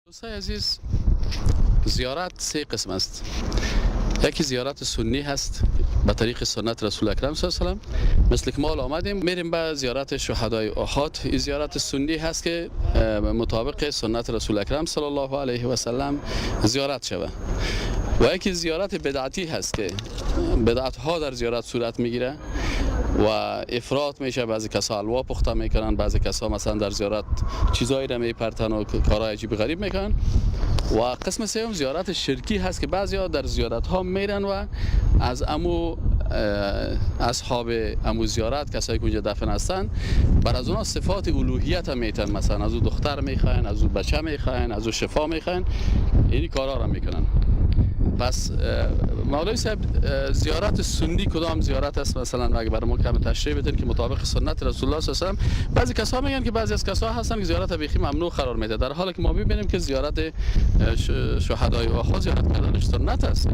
دوستای عزیز، زیارت سه قسم است. یکی زیارت سنی هست به طریق سنت رسول اکرم صلی الله علیه و سلم، مثل که ما آمدیم میریم به زیارت شهدای احد. این زیارت سنی هست که مطابق سنت رسول اکرم صلی الله علیه و سلم زیارت شود. و یکی زیارت بدعتی هست که بدعت ها در زیارت صورت میگیره و افراط میشه. بعضی کسا حلوا پخته میکنن، بعضی کسا مثلا در زیارت چیزایی را میپرتن و کارهای عجیب غریب میکنن. و قسم سوم زیارت شرکی هست که بعضیا در زیارت ها میرن و از اصحاب امو زیارت، کسایی که اونجا دفن هستن، بر از اونها صفات الوهیت هم میتن، مثلا از او دختر میخواین، از او بچه میخواین، از او شفا میخواین، اینی کارا را میکنن. پس مولوی صاحب، زیارت سنی کدام زیارت است؟ مثلا اگه برای ما کم تشریح بدین که مطابق سنت رسول الله صلی الله علیه و سلم. بعضی کسا میگن که بعضی از کسا هستن که زیارت بیخی ممنوع قرار میده، در حالی که ما میبینیم که زیارت شهدای احد زیارت کردنش سنت است.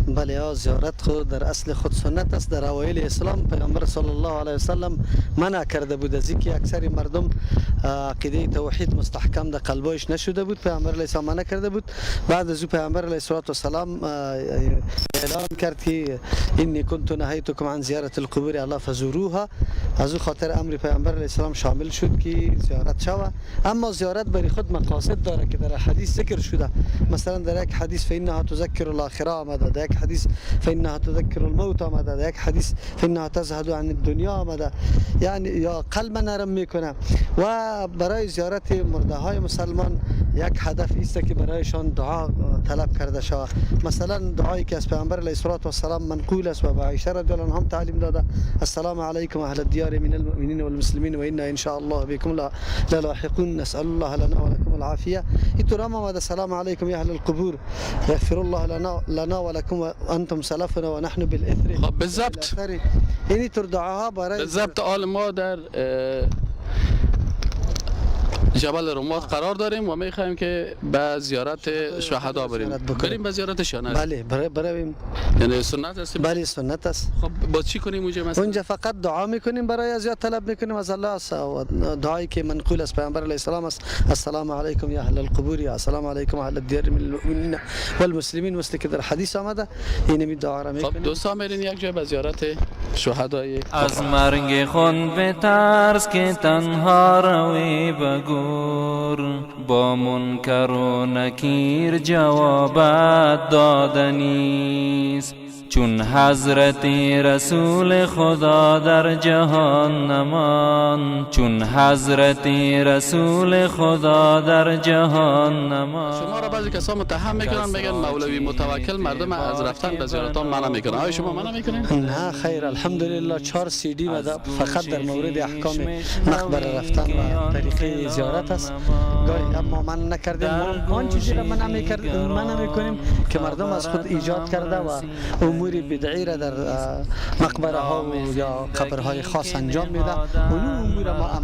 بله، زیارت خود در اصل خود سنت است. در اوایل اسلام پیغمبر صلی الله علیه و سلم منع کرده بود از اینکه اکثر مردم عقیده توحید مستحکم در قلبش نشده بود. پیغمبر علیه السلام منع کرده بود. بعد از او پیغمبر علیه السلام اعلان کرد که انی کنت نهیتکم عن زیارت القبور الا فزوروها. از او خاطر امر پیغمبر علیه السلام شامل شد که زیارت شود. اما زیارت برای خود مقاصد داره که در حدیث ذکر شده. مثلا در یک حدیث فانها تذکر الاخره آمده، در یک حدیث فانها تذکر الموت آمده، در یک حدیث فانها تزهد عن الدنیا آمده، یعنی یا قلب نرم میکنه. و برای زیارت مرده های مسلمان یک هدف است که برایشان دعا طلب کرده شود. مثلا دعایی که از پیامبر علیه السلام منقول است و به عایشه رضی الله عنها تعلیم داده: السلام علیکم اهل الدیار من المؤمنین والمسلمین و انا ان شاء الله بكم لاحقون نسال الله لنا ولكم العافیه. اینطور هم آمده: السلام علیکم یا اهل القبور یغفر الله لنا ولكم انتم سلفنا ونحن بالاثر. خب بالضبط اینی طور دعاها برای بالضبط آل ما در جبل رمات قرار داریم و میخوایم که به زیارت شهدا بریم به زیارتشان. بله، برویم. یعنی سنت است. بله، سنت است. خب با چی کنیم اونجا؟ مثلا اونجا فقط دعا میکنیم، برای ازیاد طلب میکنیم از الله. دعایی که منقول از پیامبر علیه السلام است: السلام علیکم یا اهل القبور یا السلام علیکم اهل الدیار من المؤمنین والمسلمین، مثل که در حدیث آمده. این دعا را میکنیم. خب دوستان، میرین یک جای به زیارت شهدای. از مرگ خود بترس که تنها روی بگو، با منکر و نکیر جوابت دادنیست. چون حضرت رسول خدا در جهان نمان، چون حضرت رسول خدا در جهان نمان. شما را بعضی کسا متهم میکنن، میگن مولوی متوکل مردم از رفتن به زیارتان منع میکنه. آیا شما منع میکنین؟ نه خیر، الحمدلله 4 CD فقط در مورد احکام مقبره رفتن و طریقه زیارت است. گاهی اما من نکردیم. آن چیزی را منع میکنیم که مردم از خود ایجاد کرده و امور بدعی را در مقبره ها و یا قبرهای خاص انجام میده. اون امور ما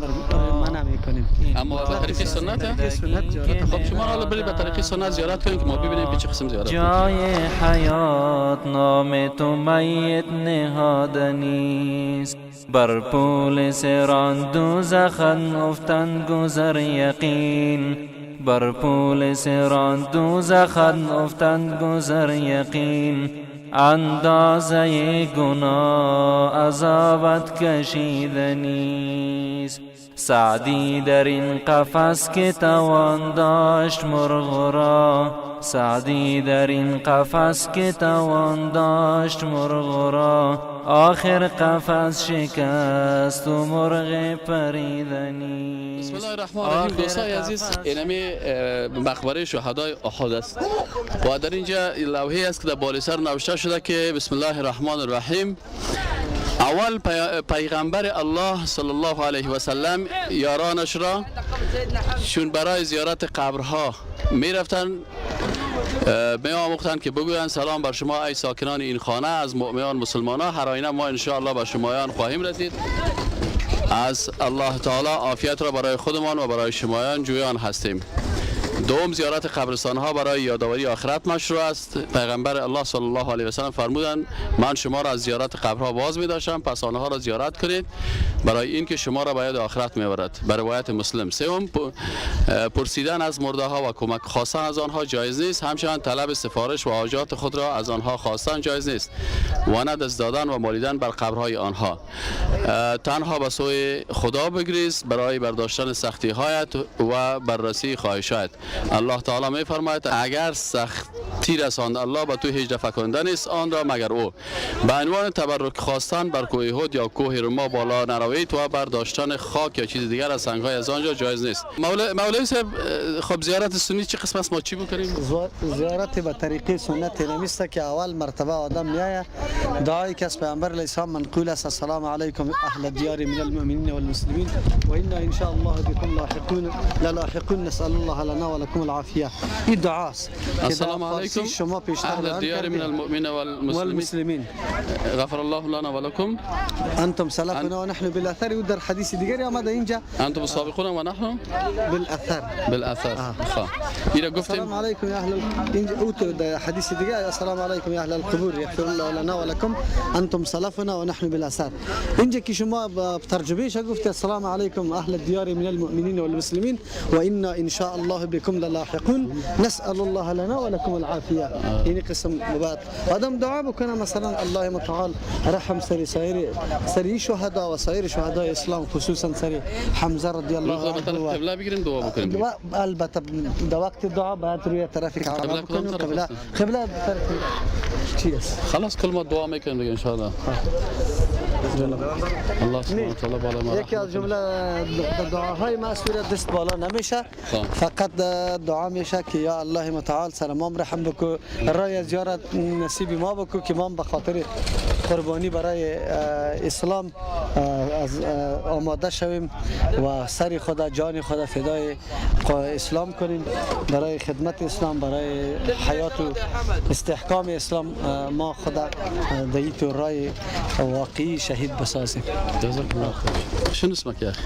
منع میکنیم. اما به طریق سنت زیارت. خب شما حالا برید به طریق سنت زیارت کنید که ما ببینیم چه قسم زیارت. جای حیات نام تو میت نهادنیست، بر پول سران دوزخ افتن گذر یقین، بر پول سران دوزخ افتن گذر یقین. اندازه گناه عذابت کشیدنیست. سعدی در این قفس که توان داشت مرغ را، سعدی در این قفس که توان داشت مرغ را، آخر قفس شکست و مرغ پریدنی. بسم الله الرحمن الرحیم. دوستای عزیز، اینمی مقبره شهدای احد است و در اینجا لوحه است که در بالای سر نوشته شده که بسم الله الرحمن الرحیم. اول پیغمبر الله صلی الله علیه و سلم یارانش را چون برای زیارت قبرها می رفتن می آموختند که بگویند: سلام بر شما ای ساکنان این خانه از مؤمنان مسلمانان، هر آینه ما ان شاء الله به شمایان خواهیم رسید. از الله تعالی عافیت را برای خودمان و برای شمایان جویان هستیم. دوم زیارت قبرستان ها برای یادآوری آخرت مشروع است. پیغمبر الله صلی الله علیه و سلم فرمودند من شما را از زیارت قبرها باز می داشتم، پس آنها را زیارت کنید برای اینکه شما را به یاد آخرت می برد. بر روایت مسلم. سوم پرسیدن از مرده ها و کمک خواستن از آنها جایز نیست. همچنین طلب سفارش و حاجات خود را از آنها خواستن جایز نیست و نه دست دادن و مالیدن بر قبرهای آنها. تنها به سوی خدا بگریز برای برداشتن سختی هایت و بررسی خواهشات. الله تعالی می فرماید اگر سختی رساند الله به تو هیچ دفع کننده نیست آن را مگر او. به عنوان تبرک خواستن بر کوه احد یا کوه رما بالا نروید و برداشتن خاک یا چیز دیگر از سنگ های از آنجا جایز نیست. مولوی صاحب خب زیارت سنی چه قسم است؟ ما چی بکنیم؟ زیارت به طریقه سنت نمیسته که اول مرتبه آدم میایه دعای که از پیامبر علیه السلام منقول است السلام علیکم اهل الدیار من المؤمنین والمسلمین و انا ان شاء الله بكم لاحقون نسال الله لنا ولكم العافیه. این دعاست. السلام علیکم شما پیشتر اهل الدیار من المؤمنین والمسلمین غفر الله لنا ولكم انتم سلفنا ونحن بالاثر. و در حدیث دیگری آمده اینجا انتم السابقون و نحن بالاثر. اینا گفتیم السلام علیکم یا اهل اینجا در حدیث دیگه السلام علیکم یا اهل القبور یغفر الله لنا ولكم انتم سلفنا ونحن بالاثر. اینجا که شما به ترجمهش گفت السلام علیکم اهل الدیار من المؤمنین والمسلمین و انا ان شاء الله بكم للاحقون نسال الله لنا ولكم العافیه. این قسم بعد آدم دعا بکنه مثلا الله متعال رحم سری شهدا و سایر شهدای اسلام خصوصا سری حمزه رضی الله عنه. قبله بگیریم دعا بکنیم. البته در وقت دعا باید روی طرف کعبه بکنیم. قبله طرف چی است؟ خلاص کل ما دعا میکنیم دیگه ان شاء الله. الله سبحانه و تعالی بالا ما. یکی از جمله دعاهای مسئول دست بالا نمیشه، فقط دعا میشه که یا الله متعال سر ما رحم بکو، رای زیارت نصیب ما بکو که ما به خاطر قربانی برای اسلام از آماده شویم و سر خدا جان خدا فدای اسلام کنیم، برای خدمت اسلام، برای حیات و استحکام اسلام ما خدا دیت رای واقعی شهید بسازیم. جزاك الله خير. شنو اسمك يا اخي؟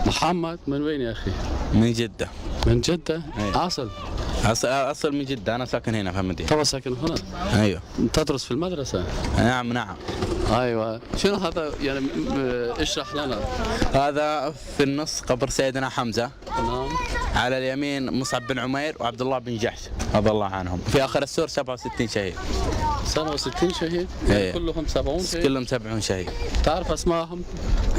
محمد من وين يا اخي؟ من جدة. من جدة؟ أيه. أصل من جدة، أنا ساكن هنا في المدينة. طبعا ساكن هنا؟ أيوه. تدرس في المدرسة؟ نعم. ايوه. شنو هذا يعني اشرح لنا. هذا في النص قبر سيدنا حمزة. نعم. على اليمين مصعب بن عمير وعبد الله بن جحش رضي الله عنهم. في آخر السور 67 شهيد. 67 شهيد؟ أيه. كلهم 70 شهيد؟ كلهم 70 شهيد. تعرف اسمائهم؟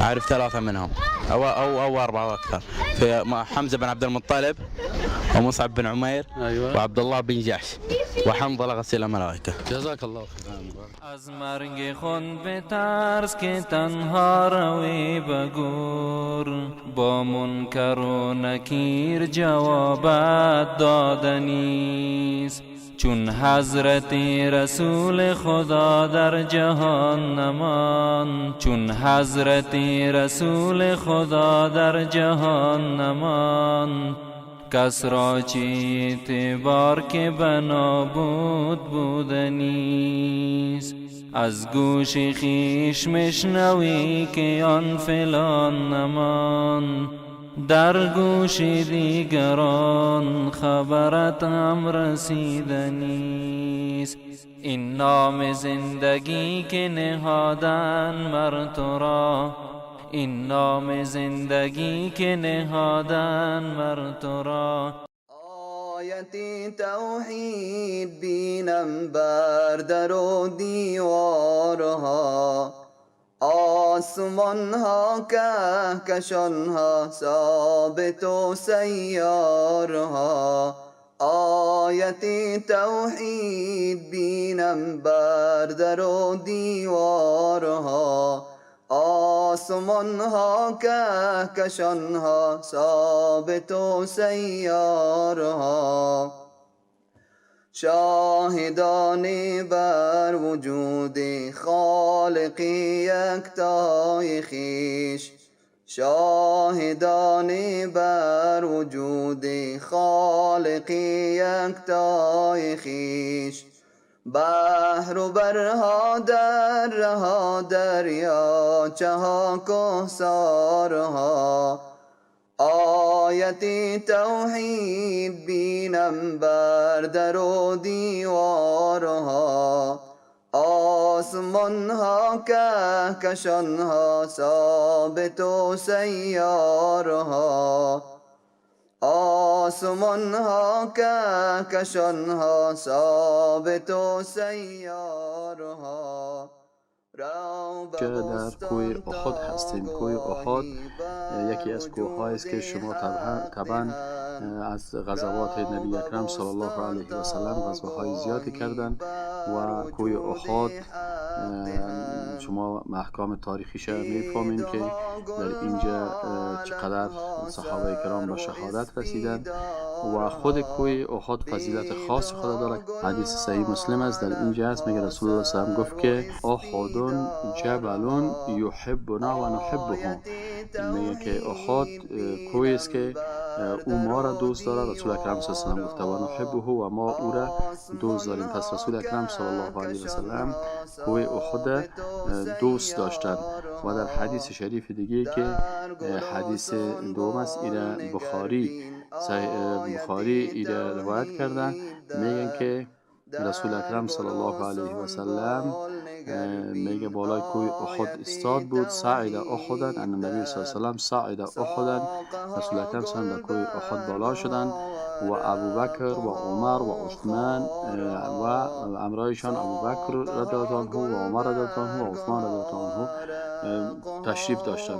أعرف 3 منهم أو 4 أو أكثر. في حمزة بن عبد المطلب ومصعب بن عمير. أيوة. وعبد الله بن جحش وحنظلة غسيل الملائكة. جزاك الله خير. از مرگ خود بترس که تنها روی بگور، با منکر و نکیر جوابت دادنیست. چون حضرت رسول خدا در جهان نمان، چون حضرت رسول خدا در جهان نمان، کس را چی اعتبار که بنابود بودنیست. از گوش خیش مشنوی که آن فلان نمان، در گوش دیگران خبرت هم رسیدنیست. این نام زندگی که نهادن مر تو را، این نام زندگی که نهادن مر تو را. آیتی توحید بینم بر در و دیوارها، آسمانها کهکشانها ثابت و سیارها. آیتی توحید بینم بر در و دیوارها، آسمانها کهکشانها ثابت و سیارها. شاهدانی بر وجود خالق یکتای خویش، شاهدانی بر وجود خالق یکتای خویش. بحر و برها درها دریا چها کوثرها، آیتی توحید بینم بر در و دیوارها، آسمان ها کهکشان ها ثابت و سیارها، آسمان ها کهکشان ها ثابت و سیارها. که در کوه احد هستیم. کوه احد یکی از کوه‌هایی است که شما طبعا از غزوات نبی اکرم صلی الله علیه و سلم غزوه‌های زیادی کردن و کوه احد شما احکام تاریخیش میفهمین که در اینجا چقدر صحابه کرام به شهادت رسیدن و خود کوه احد فضیلت خاص خود دارد. حدیث صحیح مسلم است، در اینجا است میگه رسول الله صلی الله علیه و سلم گفت که احد جبل یحبنا و نحبه، میگه که احد کوهی است که او ما را دوست دارد. رسول اکرم صلی الله علیه و سلم گفته و نحبه و ما او را دوست داریم. پس رسول اکرم صلی الله علیه و سلم کوه احد دوست داشتند. و در حدیث شریف دیگه که حدیث دوم است، ایره بخاری ایره روایت کردن، میگن که رسول اکرم صلی الله علیه و سلم میگه بالای کوه احد استاد بود، صعد احدا، ان نبی صلی الله علیه و سلم صعد احدا، رسول اکرم صلی الله علیه و سلم کوه احد بالا شدند و ابوبکر و عمر و عثمان و امرایشان ابوبکر رضی الله عنه و عمر رضی الله عنه و عثمان رضی الله عنه تشریف داشتند.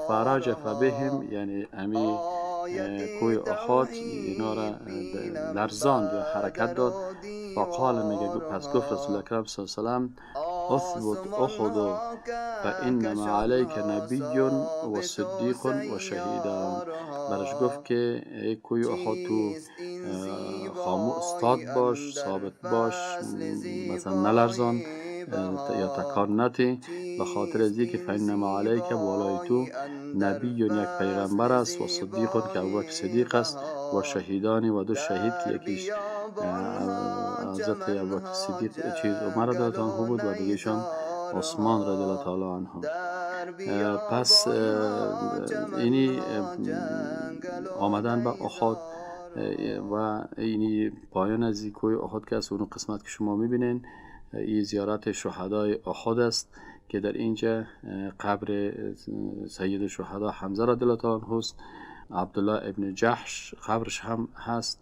فرجف بهم، یعنی امی کوه احد اینا را لرزاند یا حرکت داد. فقال، میگه پس گفت رسول اکرم صلی الله علیه و سلم اثبت احد فانما علیک نبی و صدیق و شهیدان. برش گفت که ای کوه احد تو خاموش استاد باش، ثابت باش، مثلا نلرزان یا تکان نتی، به خاطر از اینکه فانما علیک بالای تو نبی یک پیغمبر است و صدیق که ابوبکر صدیق است و شهیدانی و دو شهید که یکیش حضرت ابوبکر صدیق عمر رضی الله عنه بود و دیگه‌شان عثمان رضی الله تعالی عنه. پس اینی آمدن به احد و اینی پایان از کوه احد که از اون قسمت که شما میبینین این زیارت شهدای احد است که در اینجا قبر سید الشهدا حمزه رضی الله تعالی عنه است. عبدالله ابن جحش قبرش هم هست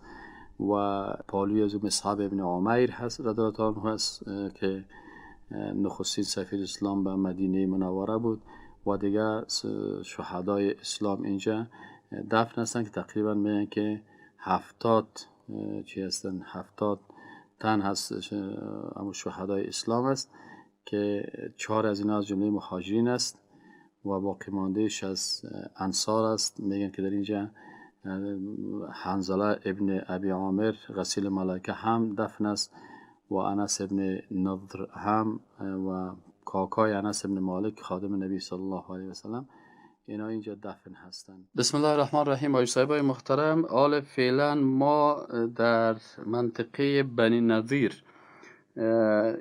و پالوی از مصعب ابن عمیر هست رضی الله تعالی عنه است که نخستین سفیر اسلام به مدینه منوره بود و دیگه شهدای اسلام اینجا دفن هستند که تقریبا میگن که 70 تن هست اما شهدای اسلام است که 4 از اینا از جمله مهاجرین است و باقی ماندهش از انصار است. میگن که در اینجا حنظله ابن ابی عامر غسیل ملائکه هم دفن است و انس ابن نضر هم و کاکای انس ابن مالک خادم نبی صلی الله علیه و سلم اینا اینجا دفن هستند. بسم الله الرحمن الرحیم. آقای صاحبای محترم، حال فعلا ما در منطقه بنی نظیر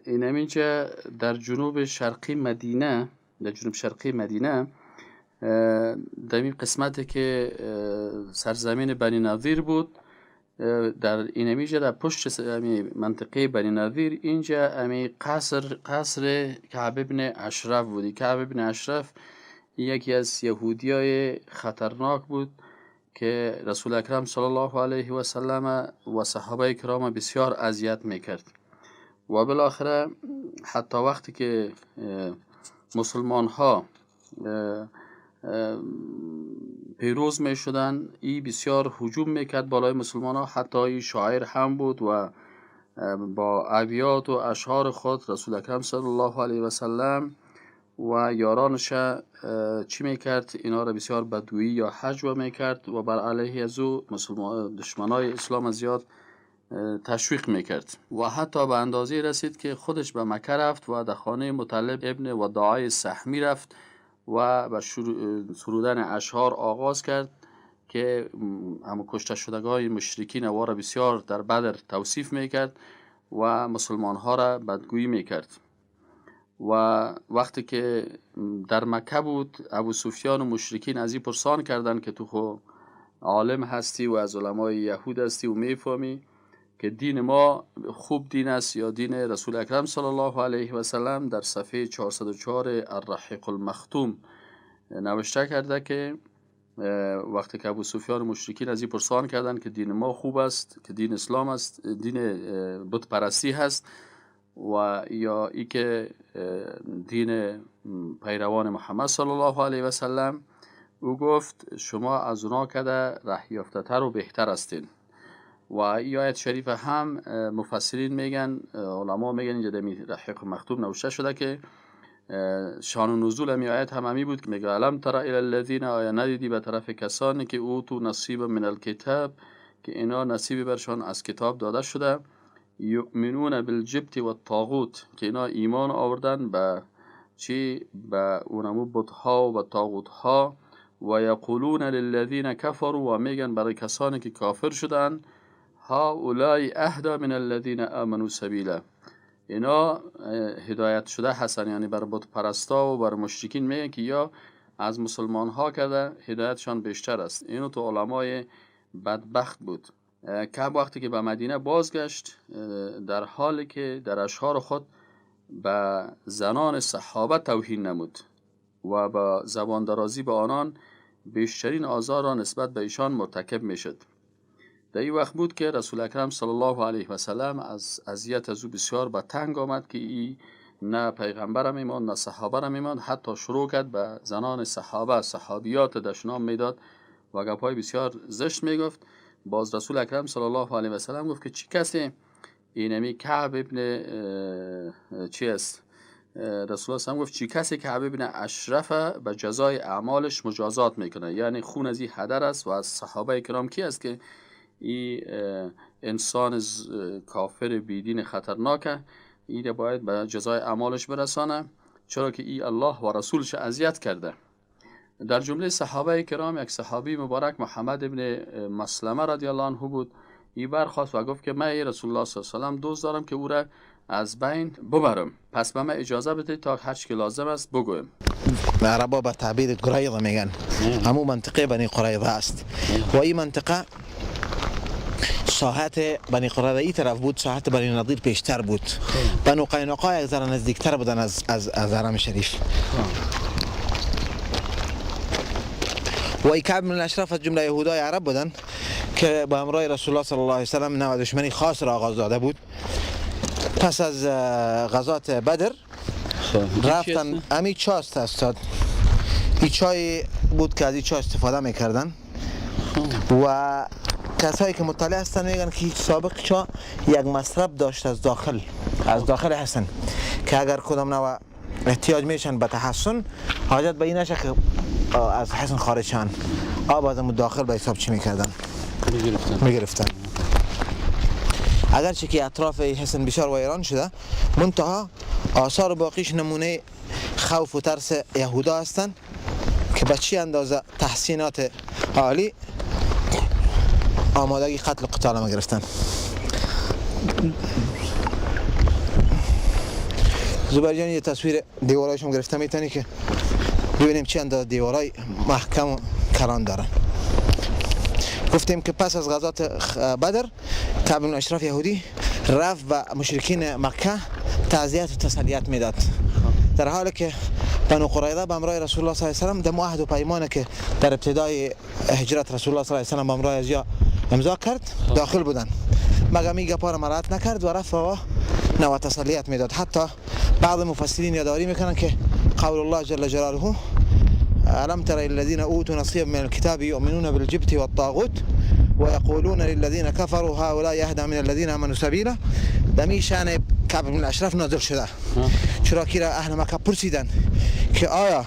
اینجا در جنوب شرقی مدینه در این قسمتی که سرزمین بنی نظیر بود، در اینجا در پشت منطقه بنی نظیر اینجا قصر کعب بن اشرف بودی. کعب بن اشرف یکی از یهودیای خطرناک بود که رسول اکرم صلی الله علیه و سلم و صحابه کرام بسیار اذیت میکرد و بالاخره حتی وقتی که مسلمان ها پیروز می شدن ای بسیار هجوم میکرد بالای مسلمان ها. حتی ای شاعر هم بود و با ابیات و اشعار خود رسول اکرم صلی الله علیه و سلم و یارانش چی میکرد؟ اینا را بسیار بدگویی یا هجو میکرد و بر علیه از او دشمنای اسلام زیاد تشویق میکرد و حتی به اندازه رسید که خودش به مکه رفت و در خانه مطلب ابن وداعی سهمی رفت و به سرودن اشعار آغاز کرد که همه کشته شدگان مشرکین و را بسیار در بدر توصیف میکرد و مسلمان ها را بدگویی میکرد. و وقتی که در مکه بود ابو سفیان و مشرکین از این پرسان کردند که تو خو عالم هستی و از علمای یهود هستی و میفهمی که دین ما خوب دین است یا دین رسول اکرم صلی الله علیه و سلم، در صفحه 404 الرحیق المختوم نوشته کرده که وقتی که ابو سفیان مشرکین از این پرسان کردن که دین ما خوب است، که دین اسلام است، دین بت پرستی هست و یا ای که دین پیروان محمد صلی الله علیه و سلم، او گفت شما از اونا کده ره یافته‌تر و بهتر هستین. و این آیت شریف هم مفسرین میگن، علما میگن اینجا در رحیق مختوم نوشته شده که شان و نزول می آیت هم همی بود که میگه علم تر الی الذین، آیا ندیدی به طرف کسانی که اوتوا نصیب من الکتاب، که اینا نصیبی برشان از کتاب داده شده، یؤمنون بالجبت و الطاغوت، که اینا ایمان آوردن به چی؟ به اونمو بت‌ها و طاغوت‌ها، و یقولون للذین کفروا، و میگن برای کسانی که کافر شدن، هؤلاء اهدی من الذین آمنوا سبیلا، اینا هدایت شده هستن. یعنی بر بت پرستا و بر مشرکین میگن که یا از مسلمان ها کرده هدایتشان بیشتر است. اینو تو علمای بدبخت بود. کعب وقتی که به مدینه بازگشت، در حالی که در اشعار خود به زنان صحابه توهین نمود و با زبان درازی به آنان بیشترین آزار را نسبت به ایشان مرتکب میشد. در این وقت بود که رسول اکرم صلی الله علیه و سلم از اذیت از او بسیار به تنگ آمد که ای نه پیغمبر میماند نه صحابه میماند، حتی شروع کرد به زنان صحابه، صحابیات دشنام میداد و گپ‌های بسیار زشت میگفت. باز رسول اکرم صلی الله علیه و سلم گفت که چی کسی اینمی کعب ابن چی است؟ رسول الله هم گفت چی کسی کعب ابن اشرف به جزای اعمالش مجازات میکنه، یعنی خون از این هدر است. و از صحابه کرام کی است که این انسان کافر بیدین خطرناکه، این باید به جزای اعمالش برسانه، چرا که این الله و رسولش اذیت کرده. در جمله صحابه کرام یک صحابی مبارک محمد ابن مسلمه رضی الله عنه بود. این برخاست و گفت که من رسول الله صلی الله علیه و سلم دوست دارم که او را از بین ببرم، پس به من اجازه بدید تا هر چی که لازم است بگویم. عربا به تعبیر قریظه میگن، همون منطقه بنی قریظه است و این منطقه ساحت بنی قریظه ای طرف بود، ساحت بنی نضیر پیشتر بود. بنو قینقاع یک ذره نزدیکتر بودن از حرم شریف. و ای کعب بن الاشرف از جمله یهودای عرب بودن که با همراه رسول الله صلی الله علیه و سلم نوع دشمنی خاص را آغاز داده بود. پس از غزات بدر رفتن، امی چاست استاد، این چای بود که از این چای استفاده میکردن و کسایی که مطلع هستن میگن که سابق چا یک مصرف داشت از داخل حسن، که اگر کدام نوع احتیاج میشن به تحسن، حاجت به این نشه که از حسن خارج شن، آب از داخل به حساب چی میکردن؟ میگرفتن. اگرچه که اطراف حسن بسیار ویران شده، منتها آثار باقیش نمونه خوف و ترس یهودا هستند که به چی اندازه تحسینات عالی آمادگی قتل و قتال ما گرفتن. زبیر جان یه تصویر دیوارایشون گرفته میتونی که ببینیم چی اندازه دیوارای محکم و کران دارن. گفتیم که پس از غزات بدر کعب بن اشرف یهودی رفت و مشرکین مکه تعزیت و تسلیت میداد، در حالی که بنو قریظه به همراه رسول الله صلی الله علیه و سلم در معاهد و پیمانی که در ابتدای هجرت رسول الله صلی الله علیه و سلم به همراه ازیا امضا کرد داخل بودن، مگر می گپا را مراعات نکرد و رفت و نوع تسلیت میداد. حتی بعض مفسرین یادآوری میکنن که قول الله جل جلاله ألم تر الذين أوتوا نصيبا من الكتاب يؤمنون بالجبت والطاغوت ويقولون للذين كفروا هؤلاء أهدى من الذين آمنوا سبيلا، دمی شأن کعب بن الاشرف نازل شده، چرا که اهل مکه پرسیدن که آیا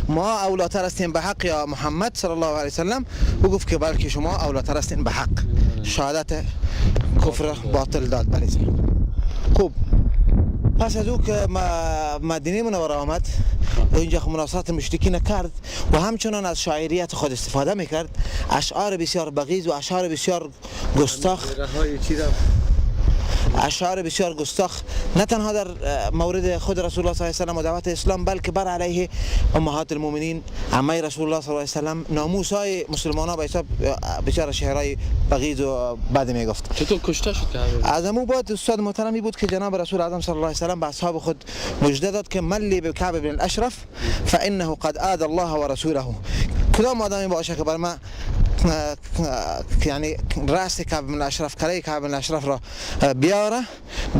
ما اولاتر هستیم به حق یا محمد صلی الله علیه وسلم؟ او گفت که بلکه شما اولاتر هستین به حق، شهادت کفر باطل داد بلیزه. خوب، پس از او که مدینه منوره آمد اینجا مناصرت مشرکین کرد و همچنان از شاعریت خود استفاده میکرد، اشعار بسیار بغیض و اشعار بسیار گستاخ اشعار بسیار گستاخ نه تنها در مورد خود رسول الله صلی الله علیه و دعوت اسلام بلکه بر علیه امهات المؤمنین عمه رسول الله صلی الله علیه و ناموسای مسلمان‌ها به حساب بسیار شعرهای بغیض و بد میگفت. چطور کشته شد که از امو بعد استاد محترمی بود که جناب رسول اعظم صلی الله علیه و به اصحاب خود مژده داد که ملی به کعب بن الاشرف فانه قد آذى الله و رسوله. کدام آدمی باشه که بر ما یعنی راست کعب بن الاشرف کلاه کعب بن الاشرف را بیاره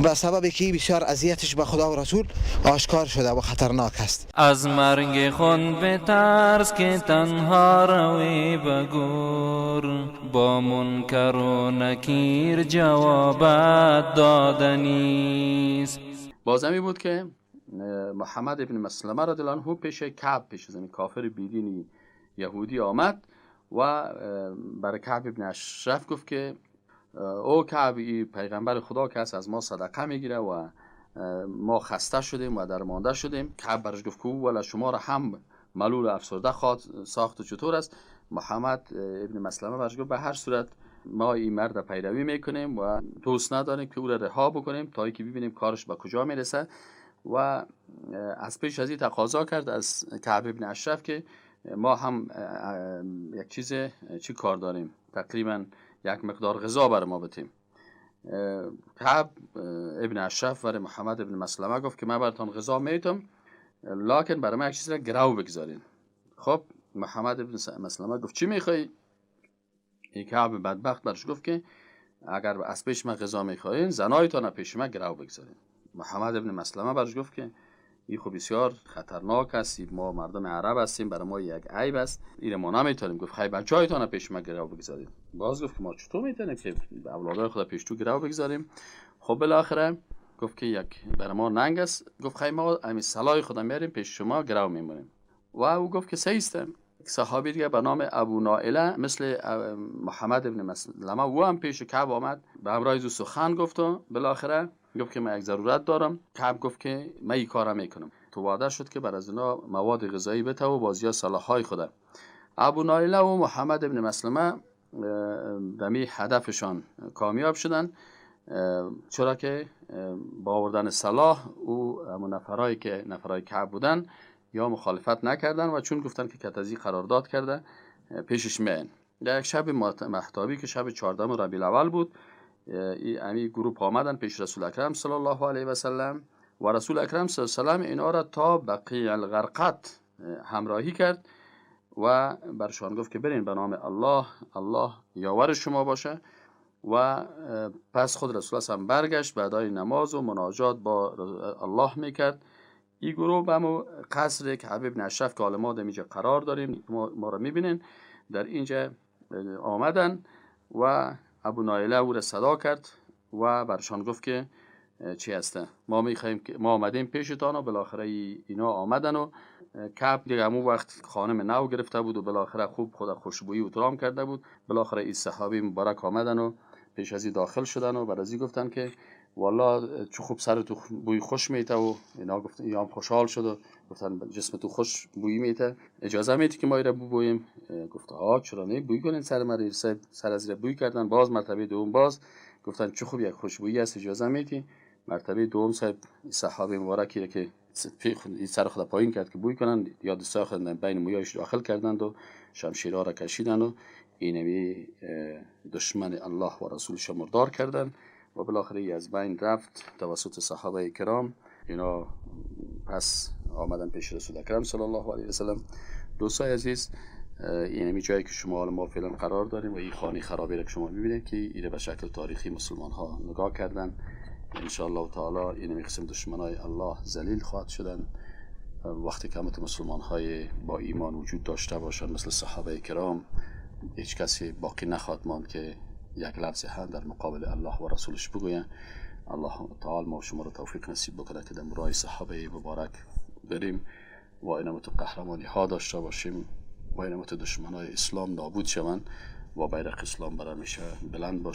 به سبب که بسیار اذیتش به خدا و رسول آشکار شده و خطرناک است. از مرگ خون بترس که تنها روی بگور با منکر و نکیر جوابت دادنیست. بازمی بود که محمد ابن مسلمه رضی الله عنه پیش کعب، پیش زمین کافر بیدینی یهودی آمد و برای کعب ابن اشرف گفت که او کعب، پیغمبر خدا که از ما صدقه میگیره و ما خسته شدیم و درمانده شدیم. کعب برش گفت که او ولی شما را هم ملول افسرده خواد ساخت و چطور است؟ محمد ابن مسلمه برش گفت به هر صورت ما این مرد پیروی میکنیم و دوست نداریم که او را رها بکنیم تا اینکه ببینیم کارش به کجا میرسه. و از پیش از این تقاضا کرد از کعب ابن اشرف که ما هم یک چی کار داریم، تقریبا یک مقدار غذا برای ما بتیم. کعب ابن اشرف برای محمد ابن مسلمه گفت که من براتون غذا میتم، لکن برای من یک چیز را گرو بگذارین. خب محمد ابن مسلمه گفت چی میخوای؟ این کعب بدبخت برش گفت که اگر از پیش من غذا میخواین زنایتان پیش من گرو بگذارین. محمد ابن مسلمه برش گفت که این خب بسیار خطرناک است، ما مردم عرب هستیم، برای ما یک عیب است، این ما نمیتونیم. گفت خیلی بچه‌هایتان پیش ما گرو بگذارید. باز گفت که ما چطور میتونیم که اولادای خدا پیش تو گرو بگذاریم؟ خب بالاخره گفت که یک برای ما ننگ است. گفت خیلی ما همین صلاح خدا میاریم پیش شما گرو میمونیم. و او گفت که صحیح است. یک صحابی دیگه به نام ابو نائله مثل محمد ابن مسلمه او هم پیش کعب آمد، به همراه او سخن گفت و بالاخره گفت که من یک ضرورت دارم. کعب گفت که من این کارا میکنم. تو وعده شد که بر از اینا مواد غذایی بده و بازیا صلاحای خدا. ابو نائله و محمد ابن مسلمه دمی هدفشان کامیاب شدن، چرا که با آوردن صلاح او همون نفرای کعب بودن یا مخالفت نکردن و چون گفتن که کتازی قرارداد کرده پیشش میاین. در یک شب مهتابی که شب 14 ربیع الاول بود، این گروه آمدن پیش رسول اکرم صلی الله علیه و سلم و رسول اکرم صلی الله علیه و سلم اینا را تا بقیع الغرقد همراهی کرد و برشان گفت که برین به نام الله، الله یاور شما باشه. و پس خود رسول الله هم برگشت بعدای نماز و مناجات با الله میکرد. این گروه به همون قصر کعب ابن اشرف که ما در اینجا قرار داریم ما را میبینین در اینجا آمدن و ابو نائله او را صدا کرد و برشان گفت که چی هسته؟ ما میخوایم که ما آمدیم پیشتان و بالاخره اینا آمدن و کعب دیگه همون وقت خانم نو گرفته بود و بالاخره خوب خود خوشبویی و احترام کرده بود. بالاخره این صحابی مبارک آمدن و پیش از این داخل شدن و برازی گفتن که والله چه خوب سر تو بوی خوش میته و اینا گفتن یا خوشحال شد و گفتن جسم تو خوش بوی میته، اجازه میدی که ما ایرا بویم؟ گفت ها چرا نه، بوی کنین سر من. سر از بوی کردن. باز مرتبه دوم باز گفتن چه خوب یک خوشبویی است، اجازه میدی؟ مرتبه دوم صحابه مبارکی که سر خود پایین کرد که بوی کنن، یا دستا خود بین مویایش داخل کردند و شمشیرها را کشیدن و اینمی دشمن الله و رسولش مردار کردن و بالاخره از بین رفت توسط صحابه کرام. اینا پس آمدن پیش رسول اکرم صلی الله علیه و سلم. دوستای عزیز، اینمی جایی که شما ما فعلا قرار داریم و این خانه خرابی را که شما میبینید که اینه به شکل تاریخی مسلمان ها نگاه کردن. ان شاء الله تعالی اینمی قسم دشمنای الله ذلیل خواهد شدن وقتی که همت مسلمان های با ایمان وجود داشته باشند مثل صحابه کرام. هیچ کسی باقی نخواهد ماند که یک لفظ هم در مقابل الله و رسولش بگوید. الله تعالی ما شما را توفیق نصیب بکنه که در راه صحابه مبارک بریم و اینمت قهرمانی ها داشته باشیم و اینمت دشمنای اسلام نابود شوند و بیرق اسلام برای همیشه بلند باشه.